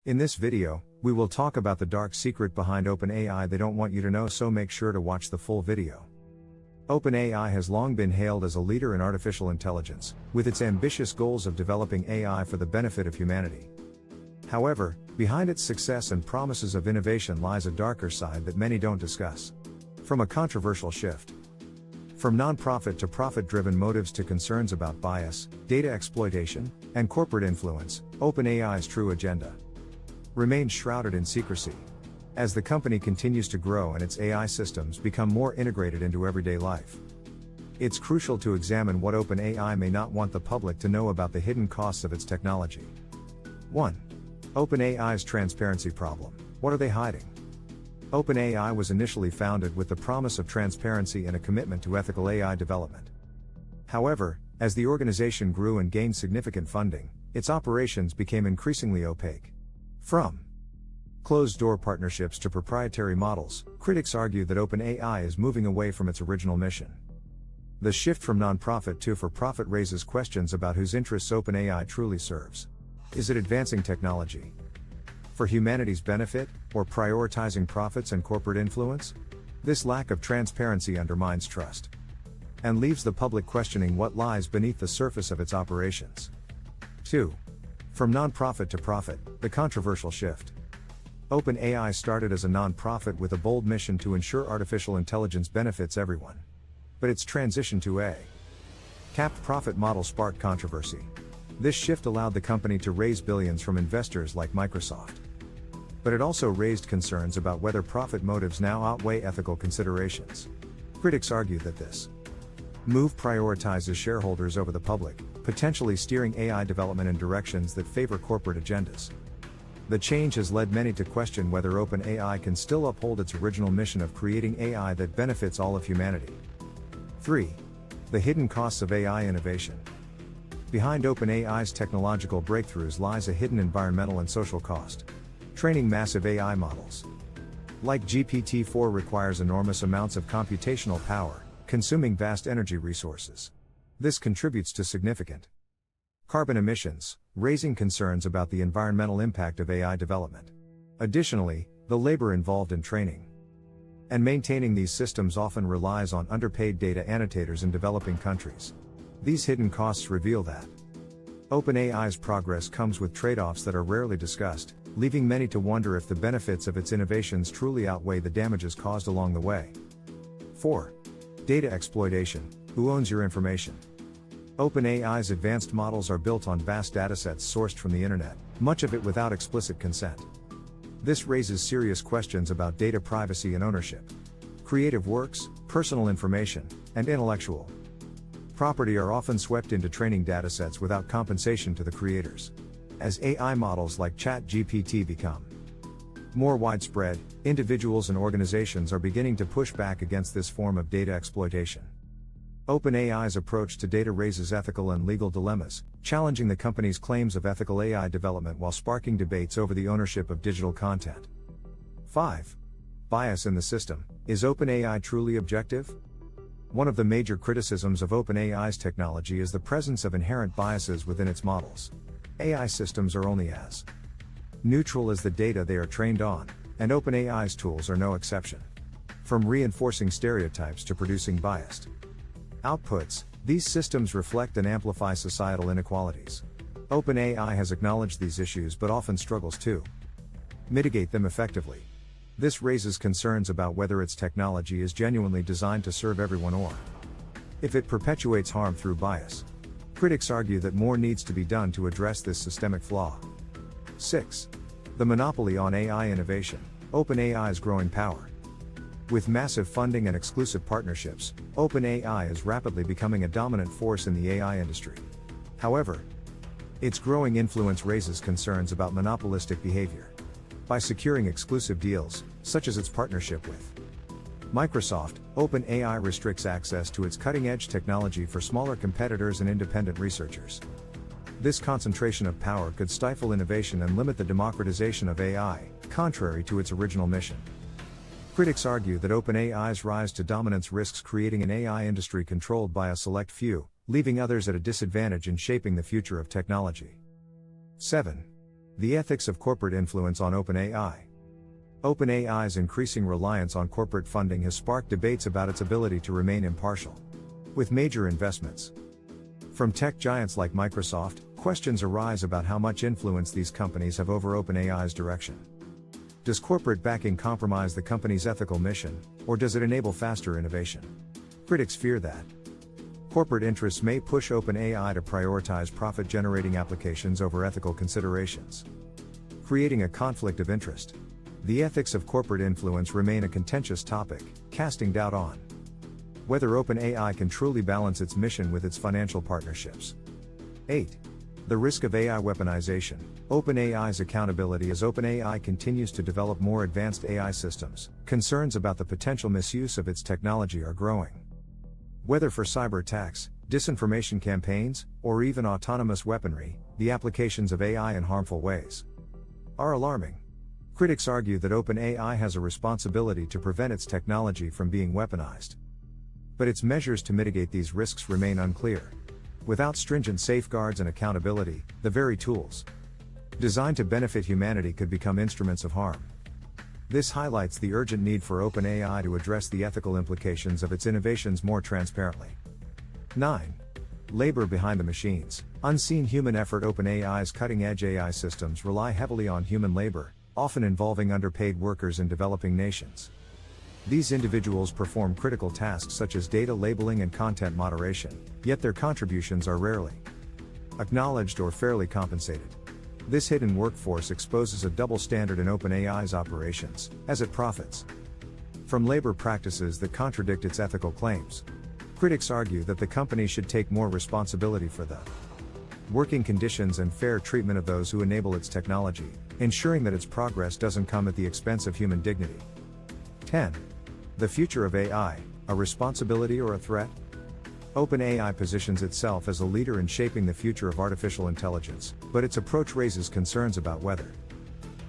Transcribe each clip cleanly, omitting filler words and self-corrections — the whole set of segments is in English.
In this video, we will talk about the dark secret behind OpenAI they don't want you to know, so make sure to watch the full video. OpenAI has long been hailed as a leader in artificial intelligence, with its ambitious goals of developing AI for the benefit of humanity. However, behind its success and promises of innovation lies a darker side that many don't discuss. From a controversial shift from non-profit to profit-driven motives to concerns about bias, data exploitation, and corporate influence, OpenAI's true agenda remains shrouded in secrecy. As the company continues to grow and its AI systems become more integrated into everyday life, it's crucial to examine what OpenAI may not want the public to know about the hidden costs of its technology. 1. OpenAI's transparency problem. What are they hiding? OpenAI was initially founded with the promise of transparency and a commitment to ethical AI development. However, as the organization grew and gained significant funding, its operations became increasingly opaque. From closed-door partnerships to proprietary models, critics argue that OpenAI is moving away from its original mission. The shift from non-profit to for-profit raises questions about whose interests OpenAI truly serves. Is it advancing technology for humanity's benefit, or prioritizing profits and corporate influence? This lack of transparency undermines trust and leaves the public questioning what lies beneath the surface of its operations. 2. From non-profit to profit, the controversial shift. OpenAI started as a non-profit with a bold mission to ensure artificial intelligence benefits everyone. But its transition to a capped profit model sparked controversy. This shift allowed the company to raise billions from investors like Microsoft. But it also raised concerns about whether profit motives now outweigh ethical considerations. Critics argue that this move prioritizes shareholders over the public, potentially steering AI development in directions that favor corporate agendas. The change has led many to question whether OpenAI can still uphold its original mission of creating AI that benefits all of humanity. 3. The hidden costs of AI innovation. Behind OpenAI's technological breakthroughs lies a hidden environmental and social cost. Training massive AI models like GPT-4 requires enormous amounts of computational power, consuming vast energy resources. This contributes to significant carbon emissions, raising concerns about the environmental impact of AI development. Additionally, the labor involved in training and maintaining these systems often relies on underpaid data annotators in developing countries. These hidden costs reveal that OpenAI's progress comes with trade-offs that are rarely discussed, leaving many to wonder if the benefits of its innovations truly outweigh the damages caused along the way. 4. Data exploitation. Who owns your information? OpenAI's advanced models are built on vast datasets sourced from the internet, much of it without explicit consent. This raises serious questions about data privacy and ownership. Creative works, personal information, and intellectual property are often swept into training datasets without compensation to the creators. As AI models like ChatGPT become more widespread, individuals and organizations are beginning to push back against this form of data exploitation. OpenAI's approach to data raises ethical and legal dilemmas, challenging the company's claims of ethical AI development while sparking debates over the ownership of digital content. 5. Bias in the system. Is OpenAI truly objective? One of the major criticisms of OpenAI's technology is the presence of inherent biases within its models. AI systems are only as neutral as the data they are trained on, and OpenAI's tools are no exception. From reinforcing stereotypes to producing biased outputs, these systems reflect and amplify societal inequalities. OpenAI has acknowledged these issues but often struggles to mitigate them effectively. This raises concerns about whether its technology is genuinely designed to serve everyone or if it perpetuates harm through bias. Critics argue that more needs to be done to address this systemic flaw. 6. The monopoly on AI innovation. OpenAI's growing power. With massive funding and exclusive partnerships, OpenAI is rapidly becoming a dominant force in the AI industry. However, its growing influence raises concerns about monopolistic behavior. By securing exclusive deals, such as its partnership with Microsoft, OpenAI restricts access to its cutting-edge technology for smaller competitors and independent researchers. This concentration of power could stifle innovation and limit the democratization of AI, contrary to its original mission. Critics argue that OpenAI's rise to dominance risks creating an AI industry controlled by a select few, leaving others at a disadvantage in shaping the future of technology. 7. The ethics of corporate influence on OpenAI. OpenAI's increasing reliance on corporate funding has sparked debates about its ability to remain impartial. With major investments from tech giants like Microsoft, questions arise about how much influence these companies have over OpenAI's direction. Does corporate backing compromise the company's ethical mission, or does it enable faster innovation? Critics fear that corporate interests may push OpenAI to prioritize profit-generating applications over ethical considerations, creating a conflict of interest. The ethics of corporate influence remain a contentious topic, casting doubt on whether OpenAI can truly balance its mission with its financial partnerships. 8. The risk of AI weaponization. OpenAI's accountability. As OpenAI continues to develop more advanced AI systems, concerns about the potential misuse of its technology are growing. Whether for cyber attacks, disinformation campaigns, or even autonomous weaponry, the applications of AI in harmful ways are alarming. Critics argue that OpenAI has a responsibility to prevent its technology from being weaponized, but its measures to mitigate these risks remain unclear. Without stringent safeguards and accountability, the very tools designed to benefit humanity could become instruments of harm. This highlights the urgent need for OpenAI to address the ethical implications of its innovations more transparently. 9. Labor behind the machines. Unseen human effort. OpenAI's cutting-edge AI systems rely heavily on human labor, often involving underpaid workers in developing nations. These individuals perform critical tasks such as data labeling and content moderation, yet their contributions are rarely acknowledged or fairly compensated. This hidden workforce exposes a double standard in OpenAI's operations, as it profits from labor practices that contradict its ethical claims. Critics argue that the company should take more responsibility for the working conditions and fair treatment of those who enable its technology, ensuring that its progress doesn't come at the expense of human dignity. 10. The future of AI, a responsibility or a threat? OpenAI positions itself as a leader in shaping the future of artificial intelligence, but its approach raises concerns about whether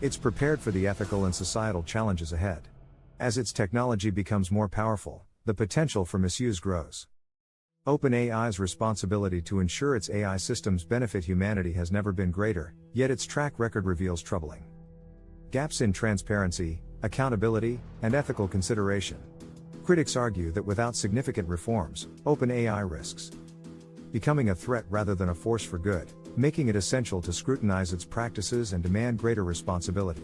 it's prepared for the ethical and societal challenges ahead. As its technology becomes more powerful, the potential for misuse grows. OpenAI's responsibility to ensure its AI systems benefit humanity has never been greater, yet its track record reveals troubling gaps in transparency, accountability, and ethical consideration. Critics argue that without significant reforms, OpenAI risks becoming a threat rather than a force for good, making it essential to scrutinize its practices and demand greater responsibility.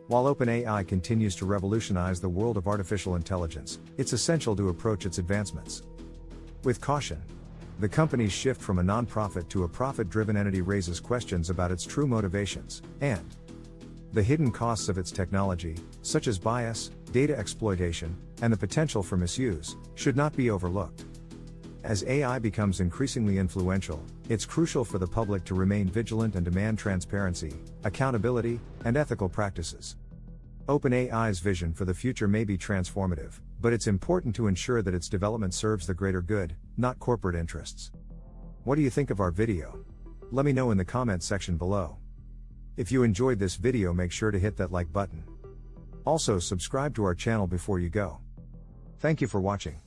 While OpenAI continues to revolutionize the world of artificial intelligence, it's essential to approach its advancements with caution. The company's shift from a non-profit to a profit-driven entity raises questions about its true motivations, and the hidden costs of its technology, such as bias, data exploitation, and the potential for misuse, should not be overlooked. As AI becomes increasingly influential, it's crucial for the public to remain vigilant and demand transparency, accountability, and ethical practices. OpenAI's vision for the future may be transformative, but it's important to ensure that its development serves the greater good, not corporate interests. What do you think of our video? Let me know in the comments section below. If you enjoyed this video, make sure to hit that like button. Also, subscribe to our channel before you go. Thank you for watching.